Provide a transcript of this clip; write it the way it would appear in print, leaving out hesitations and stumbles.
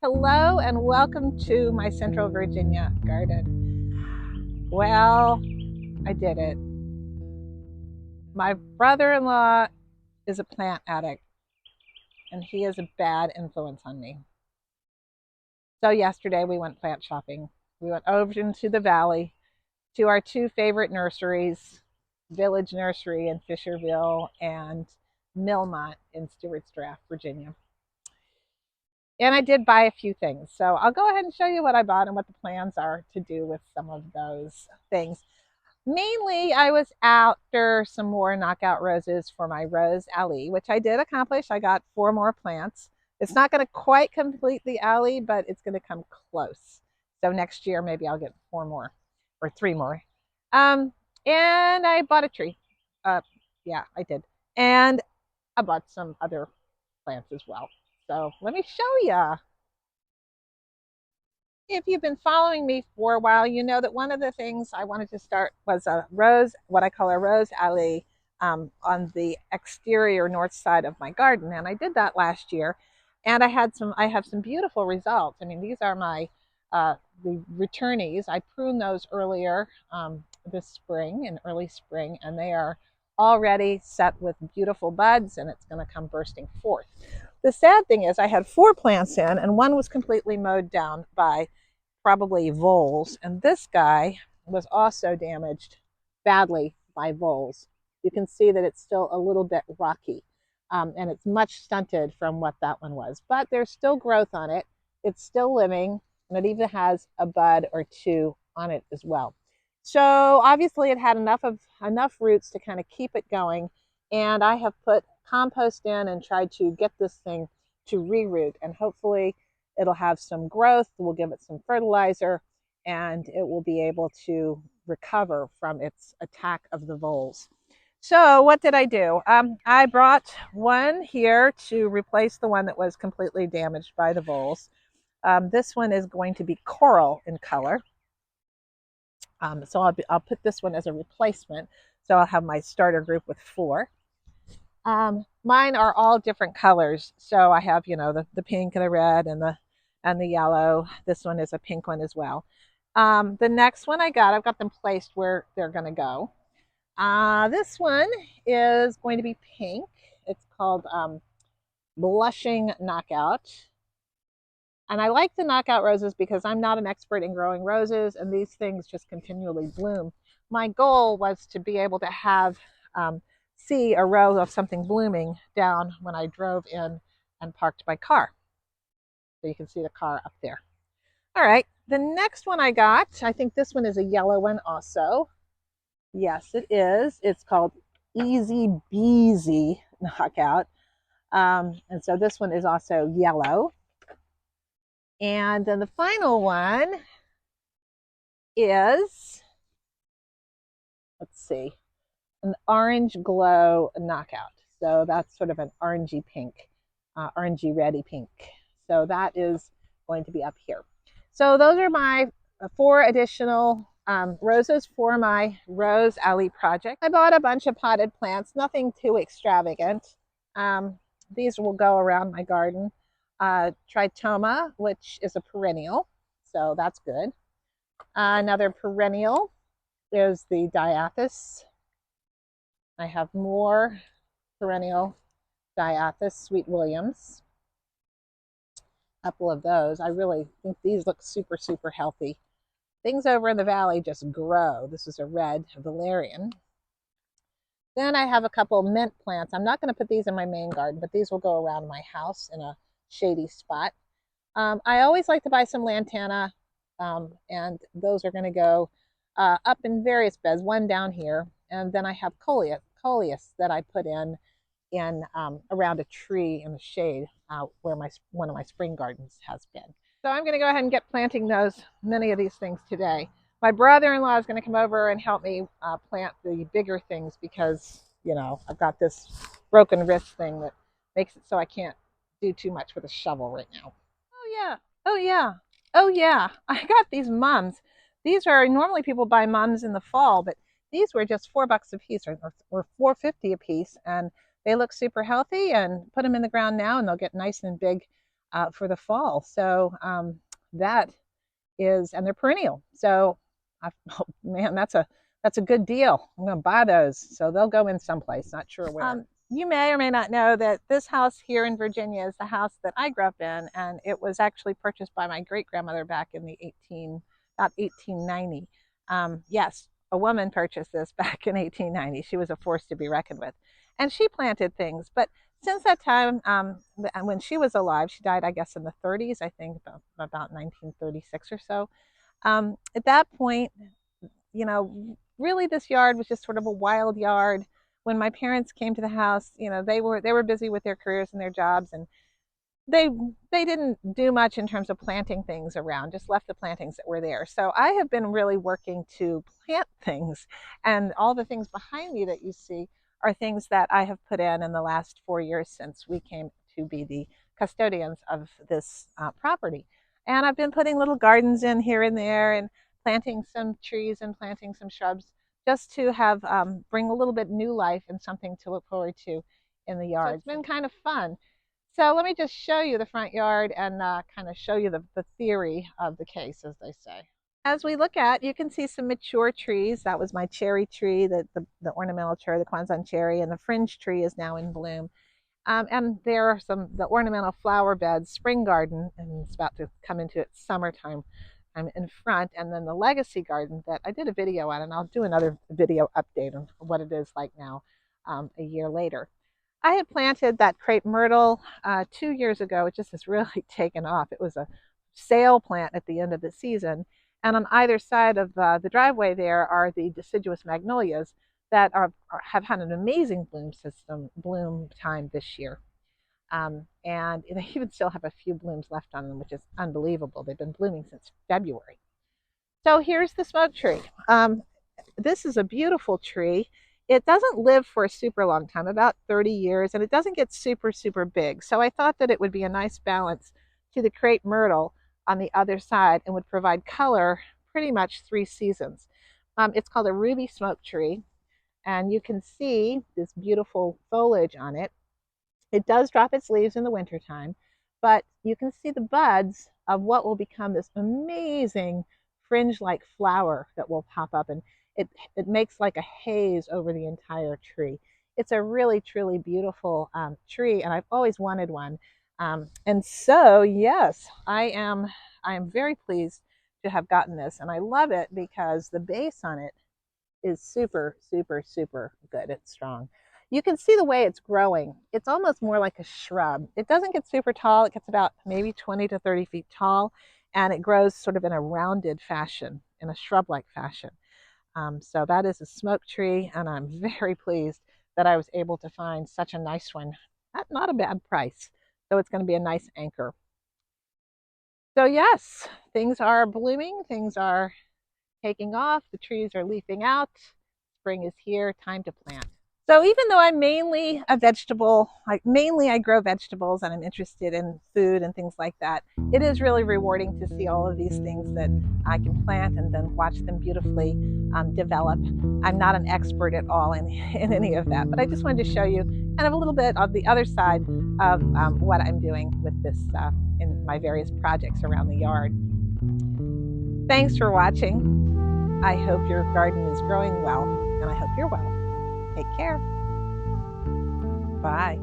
Hello and welcome to my Central Virginia garden. Well, I did it. My brother-in-law is a plant addict and he is a bad influence on me. So yesterday we went plant shopping. We went over into the valley to our two favorite nurseries, Village Nursery in Fisherville and Millmont in Stewart's Draft, Virginia. And I did buy a few things. So I'll go ahead and show you what I bought and what the plans are to do with some of those things. Mainly, I was after some more knockout roses for my rose alley, which I did accomplish. I got 4 more plants. It's not going to quite complete the alley, but it's going to come close. So next year, maybe I'll get 4 more or 3 more. And I bought a tree. Yeah, I did. And I bought some other plants as well. So let me show you. If you've been following me for a while, you know that one of the things I wanted to start was a rose, what I call a rose alley, on the exterior north side of my garden. And I did that last year. And I have some beautiful results. I mean, these are my the returnees. I pruned those earlier this spring, in early spring, and they are already set with beautiful buds, and it's going to come bursting forth. The sad thing is I had 4 plants in, and one was completely mowed down by probably voles, and this guy was also damaged badly by voles. You can see that it's still a little bit rocky, and it's much stunted from what that one was, but there's still growth on it. It's still living, and it even has a bud or 2 on it as well. So obviously it had enough roots to kind of keep it going, and I have put compost in and tried to get this thing to reroot, and hopefully it'll have some growth. We'll give it some fertilizer, and it will be able to recover from its attack of the voles. So what did I do? I brought one here to replace the one that was completely damaged by the voles. This one is going to be coral in color. So I'll put this one as a replacement. So I'll have my starter group with 4. Mine are all different colors. So I have, the pink and the red and the yellow. This one is a pink one as well. The next one I've got them placed where they're going to go. This one is going to be pink. It's called Blushing Knockout. And I like the knockout roses because I'm not an expert in growing roses, and these things just continually bloom. My goal was to be able to have see a row of something blooming down when I drove in and parked my car. So you can see the car up there. All right, the next one I got, I think this one is a yellow one also. Yes, it is. It's called Easy Beezy Knockout. And so this one is also yellow. And then the final one is, let's see, an Orange Glow Knockout. So that's sort of an orangey pink, orangey reddy pink. So that is going to be up here. So those are my 4 additional roses for my rose alley project. I bought a bunch of potted plants, nothing too extravagant. These will go around my garden. Tritoma, which is a perennial, so that's good. Another perennial is the diathis. I have more perennial diathis, Sweet Williams. A couple of those. I really think these look super, super healthy. Things over in the valley just grow. This is a red valerian. Then I have a couple mint plants. I'm not going to put these in my main garden, but these will go around my house in a shady spot. I always like to buy some lantana, and those are going to go up in various beds, one down here, and then I have coleus that I put in around a tree in the shade where one of my spring gardens has been. So I'm going to go ahead and get planting many of these things today. My brother-in-law is going to come over and help me plant the bigger things because, I've got this broken wrist thing that makes it so I can't do too much with a shovel right now. Oh yeah, oh yeah, oh yeah. I got these mums. These are normally people buy mums in the fall, but these were just $4 a piece or $4.50 a piece, and they look super healthy. And put them in the ground now, and they'll get nice and big for the fall. So that is, and they're perennial. So, oh man, that's a good deal. I'm going to buy those. So they'll go in someplace, not sure where. You may or may not know that this house here in Virginia is the house that I grew up in, and it was actually purchased by my great grandmother back in the about 1890. Yes, a woman purchased this back in 1890. She was a force to be reckoned with, and she planted things. But since that time, and when she was alive, she died, I guess, in the 30s, I think, about 1936 or so. At that point, really this yard was just sort of a wild yard. When my parents came to the house, they were busy with their careers and their jobs, and they they didn't do much in terms of planting things around, just left the plantings that were there. So I have been really working to plant things, and all the things behind me that you see are things that I have put in the last 4 years since we came to be the custodians of this property. And I've been putting little gardens in here and there, and planting some trees and planting some shrubs, just to have bring a little bit new life and something to look forward to in the yard. So it's been kind of fun. So let me just show you the front yard and kind of show you the theory of the case, as they say. As we look at, you can see some mature trees. That was my cherry tree, the ornamental cherry, the Kwanzaa cherry, and the fringe tree is now in bloom. And there are the ornamental flower beds, spring garden, and it's about to come into its summertime. I'm in front, and then the legacy garden that I did a video on, and I'll do another video update on what it is like now a year later. I had planted that crepe myrtle 2 years ago. It just has really taken off. It was a sale plant at the end of the season. And on either side of the driveway there are the deciduous magnolias that have had an amazing bloom time this year. And they even still have a few blooms left on them, which is unbelievable. They've been blooming since February. So here's the smoke tree. This is a beautiful tree. It doesn't live for a super long time, about 30 years, and it doesn't get super, super big. So I thought that it would be a nice balance to the crepe myrtle on the other side and would provide color pretty much 3 seasons. It's called a ruby smoke tree, and you can see this beautiful foliage on it. It does drop its leaves in the wintertime, but you can see the buds of what will become this amazing fringe-like flower that will pop up, and it makes like a haze over the entire tree. It's a really, truly beautiful tree, and I've always wanted one. And so, yes, I am very pleased to have gotten this, and I love it because the base on it is super, super, super good. It's strong. You can see the way it's growing. It's almost more like a shrub. It doesn't get super tall. It gets about maybe 20 to 30 feet tall, and it grows sort of in a rounded fashion, in a shrub-like fashion. So that is a smoke tree, and I'm very pleased that I was able to find such a nice one at not a bad price. So it's going to be a nice anchor. So yes, things are blooming, things are taking off, the trees are leafing out, spring is here, time to plant. So even though I'm mainly a vegetable, mainly I grow vegetables and I'm interested in food and things like that, it is really rewarding to see all of these things that I can plant and then watch them beautifully develop. I'm not an expert at all in any of that, but I just wanted to show you kind of a little bit of the other side of what I'm doing with this in my various projects around the yard. Thanks for watching. I hope your garden is growing well, and I hope you're well. Take care. Bye.